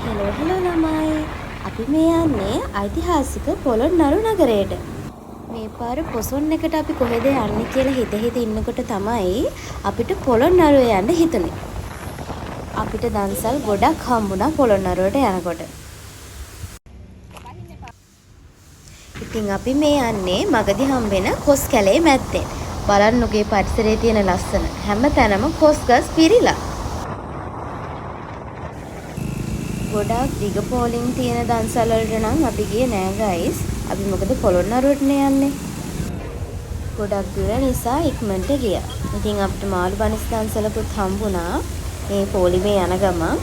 Hello ළමයි. අපි මේ යන්නේ ඓතිහාසික පොළොන්නරු නගරයට. මේ පාර පොසොන් එකට අපි කොහෙද යන්නේ කියලා හිත ඉන්නකොට තමයි අපිට පොළොන්නරුව යන්න හිතුනේ. අපිට දන්සල් ගොඩක් හම්බුණා පොළොන්නරුවට යනකොට. ඉතින් අපි මේ යන්නේ මගදී හම්බෙන කොස් කැලේ මැත්තේ. බලන්නකෝ පරිසරයේ තියෙන ලස්සන. හැම තැනම කොස් ගස් පිරීලා. ගොඩාක් දිග පෝලිං තියෙන දන්සල් වලට නම් අපි ගියේ නෑ ගයිස්. අපි මොකද පොළොන්නරුවටනේ යන්නේ. ගොඩක් දුර නිසා ඉක්මනට ගියා. ඉතින් අපිට මාළු බනිස් දන්සලකුත් හම්බුණා. මේ පොලිමේ යන ගමන්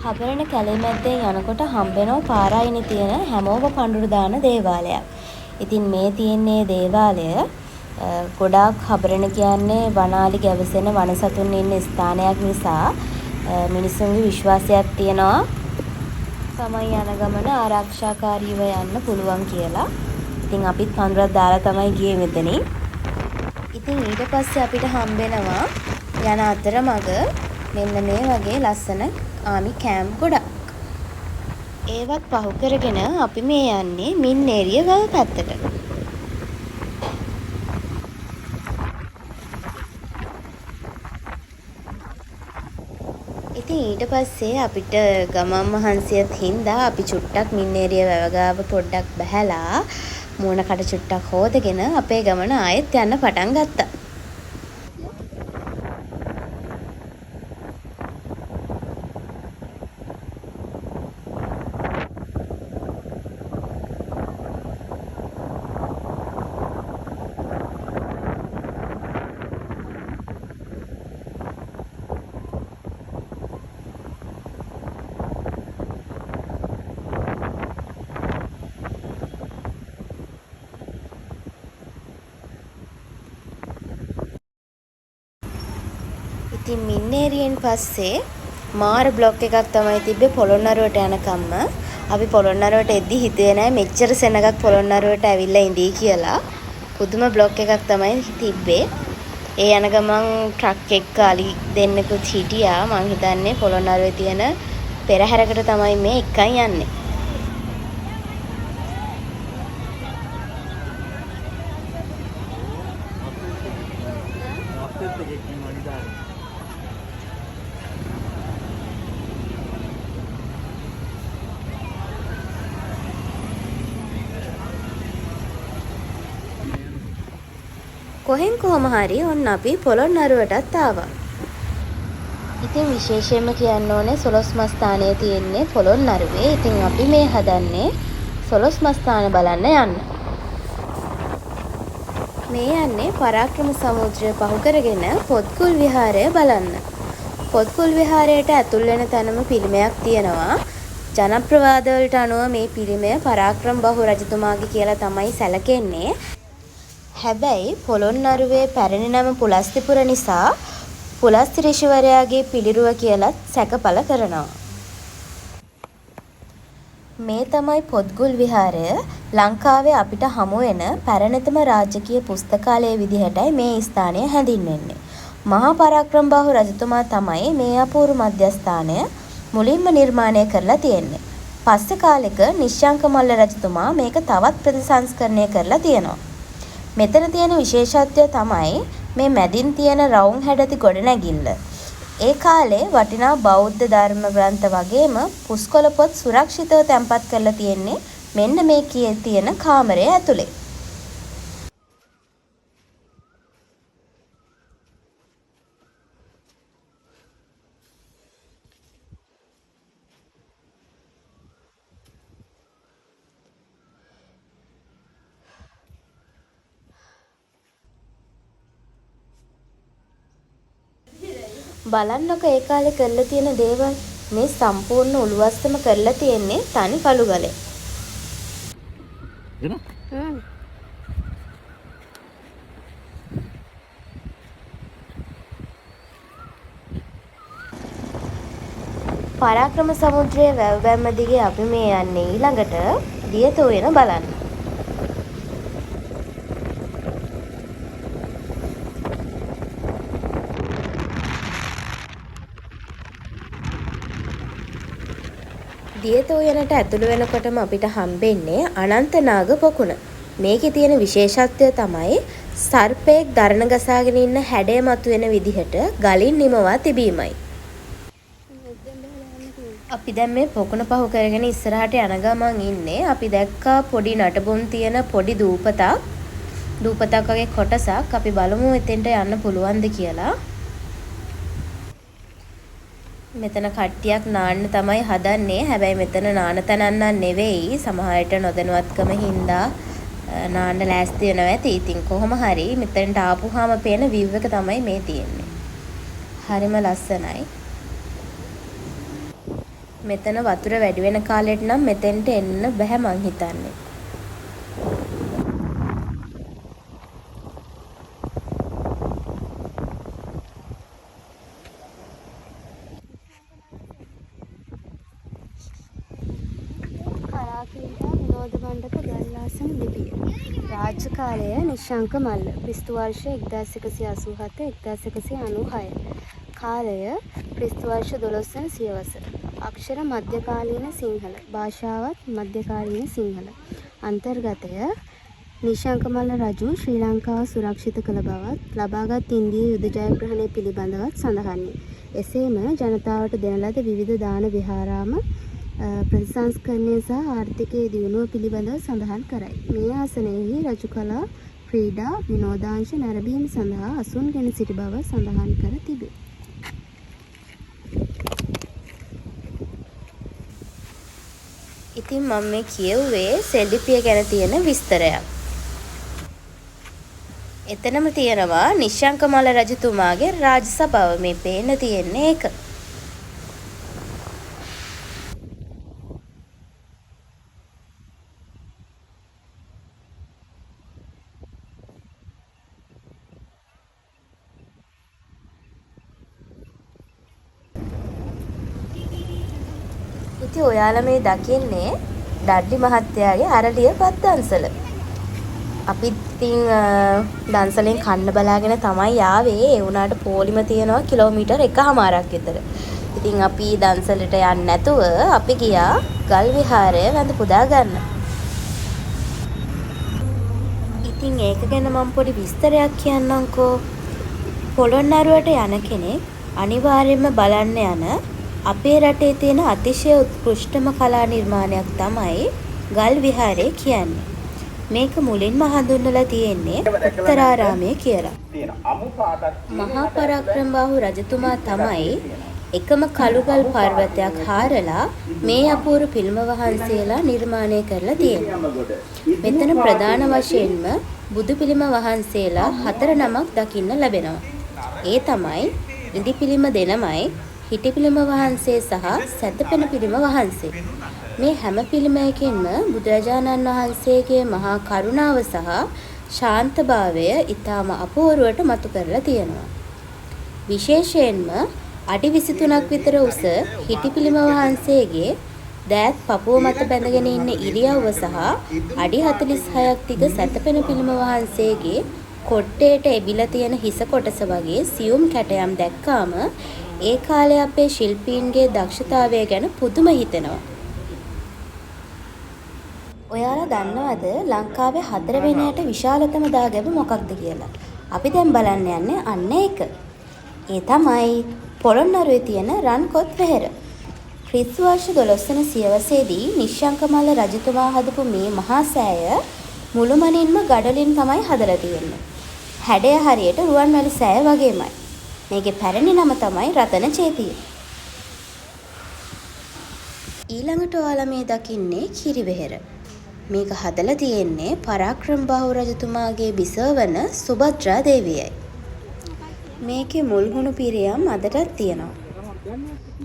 හබරණ කැලේ මැද්දෙන් යනකොට හම්බෙනවා පාරායිනේ තියෙන හැමෝම පඳුරු දාන දේවාලයක්. ඉතින් මේ තියෙන්නේ දේවාලය ගොඩාක් හබරණ කියන්නේ වනාලි ගැවසෙන වනසතුන් ඉන්න ස්ථානයක් නිසා මිනිසුන්ගේ විශ්වාසයක් තියෙනවා තමයි යන ගමන ආරක්ෂාකාරීව යන්න පුළුවන් කියලා. ඉතින් අපිත් පඳුරක් දාලා තමයි ගියේ මෙතනින්. ඉතින් ඊට පස්සේ අපිට හම්බෙනවා යන අතරමඟ මෙන්න මේ වගේ ලස්සන ආමි කැම්ප් ගොඩක්. ඒවත් පහු කරගෙන අපි මේ යන්නේ මින්නේරිය ගල් පැත්තට. ඉතින් ඊට පස්සේ අපිට ගමන් මහන්සියත් හින්දා අපි චුට්ටක් මින්නේරිය වැව ගාව පොඩ්ඩක් බහැලා මූණකට චුට්ටක් හොදගෙන අපේ ගමන ආයෙත් යන්න පටන් ගත්තා. ඉතින් මින්නේරියෙන් පස්සේ මාර බ්ලොක් එකක් තමයි තිබ්බේ පොළොන්නරුවට යනකම්ම. අපි පොළොන්නරුවට එද්දි හිතුවේ නෑ මෙච්චර සෙනගක් පොළොන්නරුවට ඇවිල්ලා ඉඳී කියලා. පුදුම බ්ලොක් එකක් තමයි තිබ්බේ. ඒ යන ගමන් ට්‍රක් එක්ක අලි දෙන්නෙකුත් හිටියා. මං හිතන්නේ පොළොන්නරුවේ තියෙන පෙරහැරකට තමයි මේ එකයි යන්නේ. කොහෙන් කොහම හරි ඔන්න අපි පොළොන්නරුවටත් ආවා. ඉතින් විශේෂයෙන්ම කියන්න ඕනේ සොළොස් මස්ථානයේ තියෙන්නේ පොළොන්නරුවේ. ඉතින් අපි මේ හදන්නේ සොළොස් මස්ථාන බලන්න යන්න. මේ යන්නේ පරාක්‍රම සමුද්‍රය පහු කරගෙන පොත්කුල් විහාරය බලන්න. පොත්කුල් විහාරයට ඇතුල් වෙන තැනම පිළිමයක් තියෙනවා. ජනප්‍රවාද වලට අනුව මේ පිළිමය පරාක්‍රම බහු රජතුමාගේ කියලා තමයි සැලකෙන්නේ. හැබැයි පොළොන්නරුවේ පැරණි නම පුලස්තිපුර නිසා පුලස්ති ඍෂිවරයාගේ පිළිරුව කියලත් සැකපල කරනවා. මේ තමයි පොත්ගුල් විහාරය. ලංකාවේ අපිට හමු වෙන පැරණිතම රාජකීය පුස්තකාලය විදිහටයි මේ ස්ථානය හැඳින්වෙන්නේ. මහා පරාක්‍රම බහු රජතුමා තමයි මේ අපූර්ව මධ්‍යස්ථානය මුලින්ම නිර්මාණය කරලා තියෙන්නේ. පස්සේ කාලෙක නිශ්ශංක මල්ල රජතුමා මේක තවත් ප්‍රතිසංස්කරණය කරලා තියෙනවා. මෙතන තියෙන විශේෂත්වය තමයි මේ මැදින් තියෙන රවුම් හැඩති ගොඩනැගිල්ල. ඒ කාලේ වටිනා බෞද්ධ ධර්ම ග්‍රන්ථ වගේම පුස්කොළ පොත් සුරක්ෂිතව තැන්පත් කරලා තියෙන්නේ මෙන්න මේ කී තියෙන කාමරය ඇතුලේ. බලන්නකො ඒ කාලේ කරලා තියෙන දේවල්. මේ සම්පූර්ණ උළුවස්සම කරලා තියෙන්නේ තනි කළු ගලෙන්. පරාක්‍රම සමුද්‍රයේ වැව් බැම්ම දිගේ අපි මේ යන්නේ ඊළඟට දියත උයන බලන්න. දියත උයනට ඇතුළු වෙනකොටම අපිට හම්බෙන්නේ අනන්තනාග පොකුණ. මේකේ තියෙන විශේෂත්වය තමයි සර්පයෙක් දරණ ගසාගෙන ඉන්න හැඩය මතුවෙන විදිහට ගලින් නිමවා තිබීමයි. අපි දැන් මේ පොකුණ පහු කරගෙන ඉස්සරහට යන ගමන් ඉන්නේ. අපි දැක්කා පොඩි නටබුන් තියෙන පොඩි දූපතක්. දූපතක් වගේ කොටසක්. අපි බලමු එතෙන්ට යන්න පුළුවන්ද කියලා. මෙතන කට්ටියක් නාන්න තමයි හදන්නේ. හැබැයි මෙතන නාන තැනක් නෙවෙයි. සමහරට නොදැනුවත්කම හින්දා නාන්න ලෑස්ති වෙනවා ඇති. ඉතින් කොහොම හරි මෙතනට ආපුවාම පේන view එක තමයි මේ තියෙන්නේ. හරිම ලස්සනයි. මෙතන වතුර වැඩි වෙන කාලෙට නම් මෙතෙන්ට එන්න බෑ මං හිතන්නේ. කලාකීඩා විනෝද මණ්ඩප ගල්ලාසන ලිපිය. රාජ්‍ය කාලය නිශ්ශංක මල්ල. ක්‍රිස්තු වර්ෂ 1187 1196. කාලය ක්‍රිස්තු වර්ෂ 12 වන සියවස. අක්ෂර මධ්‍යකාලීන සිංහල. භාෂාවත් මධ්‍යකාලීන සිංහල. අන්තර්ගතය නිශ්ශංකමල්ල රජු ශ්‍රී ලංකාව සුරක්ෂිත කළ බවත් ලබාගත් ඉන්දිය යුද ජයග්‍රහණය පිළිබඳවත් සඳහන්ය. එසේම ජනතාවට දෙන ලද විවිධ දාන විහාරාම ප්‍රතිසංස්කරණය සහ ආර්ථිකයේ දියුණුව පිළිබඳව සඳහන් කරයි. මේ ආසනයෙහි රජු කලා ක්‍රීඩා විනෝදාංශ නැරඹීම සඳහා අසුන්ගෙන සිටි බව සඳහන් කර තිබේ. ඉතින් මම මේ කියුවේ සෙල්ලිපිය ගැන තියෙන විස්තරයක්. එතනම තියෙනවා නිශ්ශංකමල්ල රජතුමාගේ රාජ සභාව. මේ පේන්න තියෙන්නේ ඒක. ඉතින් ඔයාලා මේ දකින්නේ ඩඩ්ලි මහත්තයාගේ අරලිය පත් දන්සල. අපි ඉතින් දන්සලෙන් කන්න බලාගෙන තමයි ආවේ. ඒ වුණාට පොලිම තියනවා කිලෝමීටර් 1.5ක් විතර. ඉතින් අපි දන්සලට යන්නේ නැතුව අපි ගියා ගල් විහාරය වැඳ පුදා ගන්න. ඉතින් ඒක ගැන මම පොඩි විස්තරයක් කියන්නම්කෝ. පොළොන්නරුවට යන කෙනෙක් අනිවාර්යයෙන්ම බලන්න යන අපේ රටේ තියෙන අතිශය උත්කෘෂ්ඨම කලා නිර්මාණයක් තමයි ගල් විහාරය කියන්නේ. මේක මුලින්ම හඳුන්වලා තියෙන්නේ උත්තරාරාමය කියලා. මහා පරාක්‍රමබාහු රජතුමා තමයි එකම කළුගල් පර්වතයක් හාරලා මේ අපූර්ව පිළිම වහන්සේලා නිර්මාණය කරලා තියෙන්නේ. මෙතන ප්‍රධාන වශයෙන්ම බුදු පිළිම වහන්සේලා 4 නමක් දකින්න ලැබෙනවා. ඒ තමයි ඉදි පිළිම දෙනමයි, හිටි පිළිම වහන්සේ සහ සැතපෙන පිළිම වහන්සේ. මේ හැම පිළිමයකින්ම බුදුරජාණන් වහන්සේගේ මහා කරුණාව සහ ශාන්තභාවය ඊටාම අපූර්වට මතු කරලා තියෙනවා. විශේෂයෙන්ම අඩි 23ක් විතර උස හිටි පිළිම වහන්සේගේ දෑත් පපුව මත බැඳගෙන ඉන්න ඉරියව්ව සහ අඩි 46ක් දිග සැතපෙන පිළිම වහන්සේගේ කොට්ටේට එබිලා තියෙන හිස කොටස වගේ සියුම් කැටයම් දැක්කාම ඒ කාලේ අපේ ශිල්පීන්ගේ දක්ෂතාවය ගැන පුදුම හිතෙනවා. ඔයාලා දන්නවද ලංකාවේ 4 වෙනියට විශාලතම දාගැබ මොකක්ද කියලා? අපි දැන් බලන්න යන්නේ අන්න ඒක. ඒ තමයි පොළොන්නරුවේ තියෙන රන්කොත් වෙහෙර. ක්‍රිස්තු වර්ෂ 12 වන සියවසේදී නිශ්ශංකමල්ල රජතුමා හදපු මේ මහා සෑය මුළුමනින්ම ගඩොලින් තමයි හදලා තියෙන්නේ. හැඩය හරියට රුවන්වැලි සෑය වගේමයි. මේකේ පැරණි නම තමයි රතන චේතිය. ඊළඟට ඔයාලා මේ දකින්නේ කිරිවෙහෙර. මේක හදලා තියෙන්නේ පරාක්‍රමබාහු රජතුමාගේ බිසව වන සුභද්‍රා දේවියයි. මේකේ මුල්හුණු පිරියම් අදටත් තියෙනවා.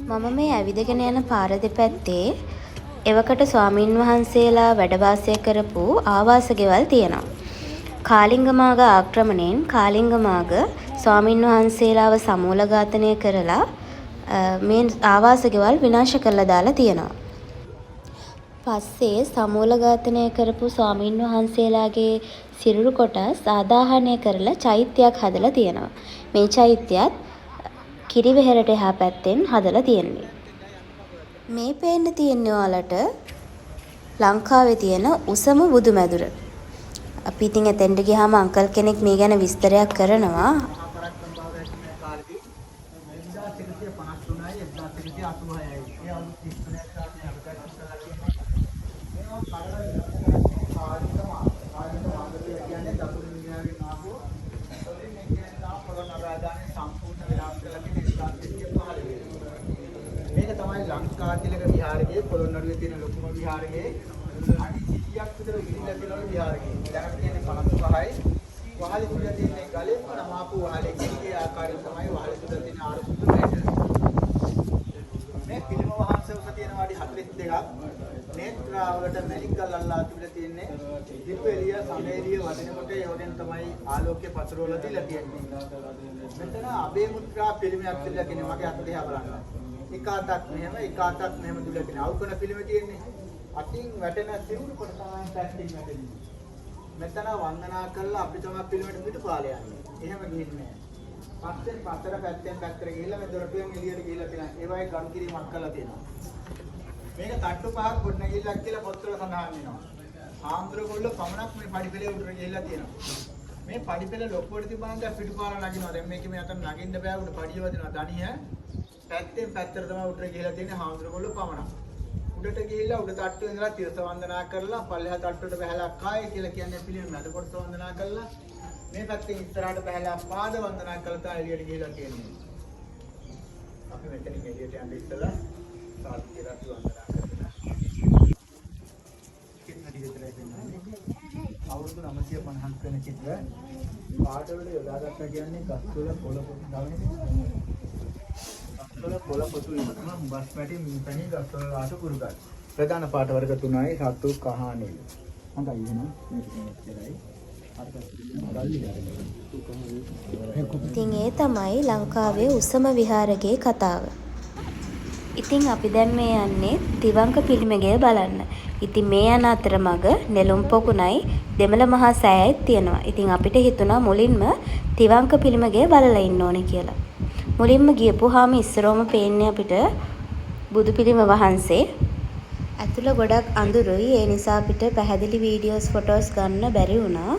මම මේ ඇවිදගෙන යන පාර දෙපැත්තේ එවකට ස්වාමින් වහන්සේලා වැඩ වාසය කරපු ආවාස ගෙවල් තියෙනවා. කාලිංග මාග ආක්‍රමණයෙන් කාලිංග මාග ස්වාමින් වහන්සේලාව සමූල ඝාතනය කරලා මේ ආවාස ගෙවල් විනාශ කරලා දාලා තියෙනවා. පස්සේ සමූල ඝාතනය කරපු ස්වාමීන් වහන්සේලාගේ සිරුරු කොටස් ආදාහනය කරලා චෛත්‍යයක් හදලා තියෙනවා. මේ චෛත්‍යයත් කිරිවෙහෙරට එහා පැත්තෙන් හදලා තියෙන්නේ. මේ පේන්න තියෙන්නේ ඔයාලට ලංකාවේ තියෙන උසම බුදුමැදුර. අපි ඉතින් එතෙන්ට ගියාම අංකල් කෙනෙක් මේ ගැන විස්තරයක් කරනවා. මේක තමයි ලංකාතිලක විහාරයේ පොළොන්නරුවේ තියෙන ලොකුම විහාරයේ අඩි 100ක් විතර ඉරිලා තියෙන විහාරයේ. දැන් තියෙන්නේ 55යි. වහලේ තුල තියෙන ගලෙන්ම නමාපු වහලේ කිරිගේ ආකාරය තමයි වහලේ තුල තියෙන ආරසුතු මේක. මේ පිළිම වහන්සේ උස තියෙන අඩි 42ක්. නේත්‍රාවලට මැණික් ගල් අල්ලා තිබිලා තියෙන්නේ. දීප එළිය සමේලිය වදිනකොට ඒවෙන් තමයි ආලෝකය පසරවලා දීලා තියෙන්නේ. මෙතන අබේ මුත්‍රා පිළිමයක් තියලා තියෙනවා. මගේ අත දිහා බලන්න. එක අතක් මෙහෙම එක අතක් මෙහෙම දුලා තියෙන අවකන පිළිම තියෙන්නේ. අතින් වැටෙන සිවුරු කොට තමයි පැත්තෙන් වැටෙන්නේ. මෙතන වන්දනා කරලා අපි තමයි පිළිමෙට පිටුපාල යන්නේ. එහෙම ගිහින්නේ නැහැ. පස්සෙන් පතර පැත්තෙන් පැත්තට ගිහිල්ලා මේ දොරටුවෙන් එළියට ගිහිල්ලා තියෙනවා. ඒ වගේ ගරු කිරීමක් කරලා තියෙනවා. මේක තට්ටු පහක් ගොඩනැගිල්ලක් කියලා පොත්වල සඳහන් වෙනවා. ආන්දරගොල්ල පමණක් මේ පඩිපෙළේ උඩට ගිහිල්ලා තියෙනවා. මේ පඩිපෙළ ලොකුවට තිබුණාම දැන් පිටුපාල නගිනවා. දැන් මේකේ මේ අතන නගින්න බෑ උඩ පඩිය වදිනවා. දණිය පැත්තෙන් පැත්තට තමයි උඩට ගිහිලා තියෙන්නේ ආන්දරගොල්ල පමණක්. උඩට ගිහිල්ලා උඩ තට්ටුවේ ඉඳලා තිරස වන්දනා කරලා පල්ලෙහා තට්ටුවට බහැලා කාය කියලා කියන්නේ පිළිම මැද කොටස වන්දනා කරලා මේ පැත්තෙන් ඉස්සරහට බහැලා පාද වන්දනා කරලා තමයි එළියට ගිහිලා තියෙන්නේ. අපි මෙතනින් එළියට යන්න ඉස්සලා සාත්‍ය රතු වන්දනා කරලා අවුරුදු 950ක් වෙන චිත්‍ර පාටවල යොදාගත්තා කියන්නේ ගස්වල පොළ පොළ පොතු ඉන්නම බස් පැටි මිනිපැණි ගස්වල ආට කුරුගල් ප්‍රධාන පාට වර්ග තුනයි සතු කහ නිල් හොඳයි එහෙනම් ඉතින් ඒ තමයි ලංකාවේ උසම විහාරයේ කතාව. ඉතින් අපි දැන් මේ යන්නේ තිවංක පිළිමය බලන්න. ඉතින් මේ යන අතරමඟ නෙළුම් පොකුණයි දෙමළ මහා සෑයයි තියෙනවා. ඉතින් අපිට හිතුණා මුලින්ම තිවංක පිළිමය බලලා ඉන්න ඕනේ කියලා. මුලින්ම ගියපුවාම ඉස්සරෝම පේන්නේ අපිට බුදු පිළිම වහන්සේ. ඇතුළ ගොඩක් අඳුරුයි. ඒ නිසා අපිට පැහැදිලි වීඩියෝස් ෆොටෝස් ගන්න බැරි වුණා.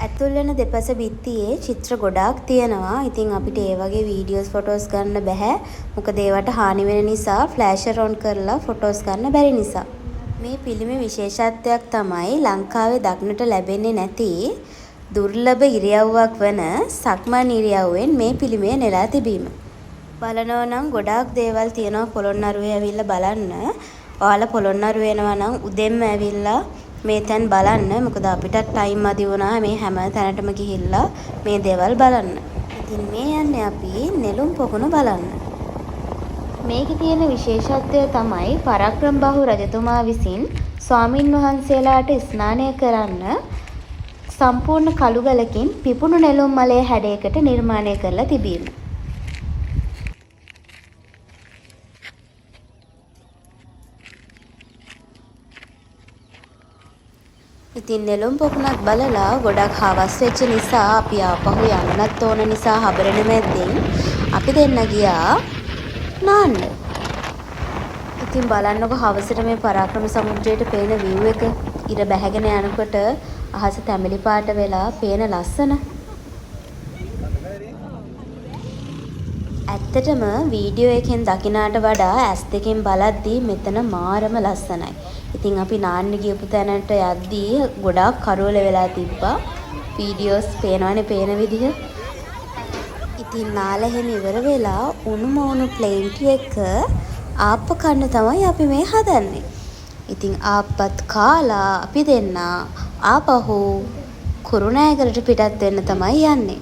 ඇතුල් වෙන දෙපස බිත්තියේ චිත්‍ර ගොඩාක් තියෙනවා. ඉතින් අපිට ඒ වගේ වීඩියෝස් ෆොටෝස් ගන්න බෑ. මොකද ඒවට හානි වෙන නිසා ෆ්ලෑෂර් ඔන් කරලා ෆොටෝස් ගන්න බැරි නිසා. මේ පිළිමේ විශේෂත්වයක් තමයි ලංකාවේ දක්නට ලැබෙන්නේ නැති දුර්ලභ ඉරියව්වක් වන සක්මන් ඉරියව්වෙන් මේ පිළිමය නෙලා තිබීම. බලනවා නම් ගොඩාක් දේවල් තියෙනවා පොළොන්නරුවේ ඇවිල්ලා බලන්න. ඔයාලා පොළොන්නරුවේ එනවා නම් උදෙන්ම ඇවිල්ලා මේ තැන් බලන්න. මොකද අපිට ටයිම් මදි වුණා මේ හැම තැනටම ගිහිල්ලා මේ දේවල් බලන්න. ඉතින් මේ යන්නේ අපි නෙළුම් පොකුණ බලන්න. මේකේ තියෙන විශේෂත්වය තමයි පරාක්‍රමබාහු රජතුමා විසින් ස්වාමින් වහන්සේලාට ස්නානය කරන්න සම්පූර්ණ කළු ගලකින් පිපුණු නෙළුම් මලේ හැඩයකට නිර්මාණය කරලා තිබීම. ඉතින් නෙළුම් පොකුණක් බලලා ගොඩක් හවස් වෙච්ච නිසා අපි ආපහු යන්නත් ඕන නිසා හබරණ මැද්දෙන් අපි දෙන්න ගියා නාන්න. ඉතින් බලන්නකො හවසට මේ පරාක්‍රම සමුද්‍රයට පේන view එක ඉර බැහැගෙන යනකොට අහස තැඹිලි පාට වෙලා පේන ලස්සන. ඇත්තටම වීඩියෝ එකෙන් දකිනාට වඩා ඇස් දෙකෙන් බලද්දී මෙතන මාරම ලස්සනයි. ඉතින් අපි නාන්න ගියපු තැනට යද්දී ගොඩාක් කරවල වෙලා තිබ්බා. වීඩියෝස් පේනවනේ පේන විදිහ. ඉතින් නාලහෙම ඉවර වෙලා උණු ප්ලේන්ටි එක ආප්ප කන්න තමයි අපි මේ හදන්නේ. ඉතින් ආප්පත් කාලා අපි දෙන්න ආපහු කුරුණෑගලට පිටත් වෙන්න තමයි යන්නේ.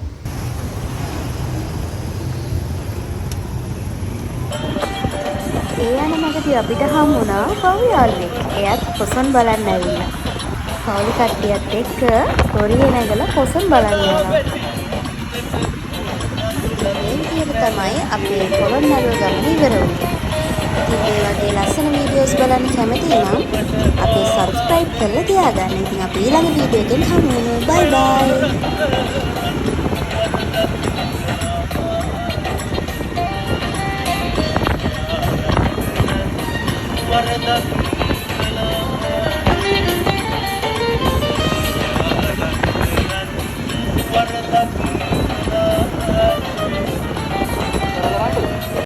ඒ යන මගදී අපිට හම් වුණා පවු යාළුවෙක්. එයාත් පොසොන් බලන්න ඇවිල්ලා. පවුලි කට්ටියත් එක්ක කොරියේ නැගලා පොසොන් බලන්න යනවා. විදිහට තමයි අපේ පොළොන්නරුව ගමන ඉවර වුනේ. ඉතින් මේ වගේ ලස්සන වීඩියෝස් බලන්න කැමති නම් අපේ subscribe කරලා තියාගන්න. ඉතින් අපි ඊළඟ වීඩියෝ එකෙන් හමු වෙමු. bye bye.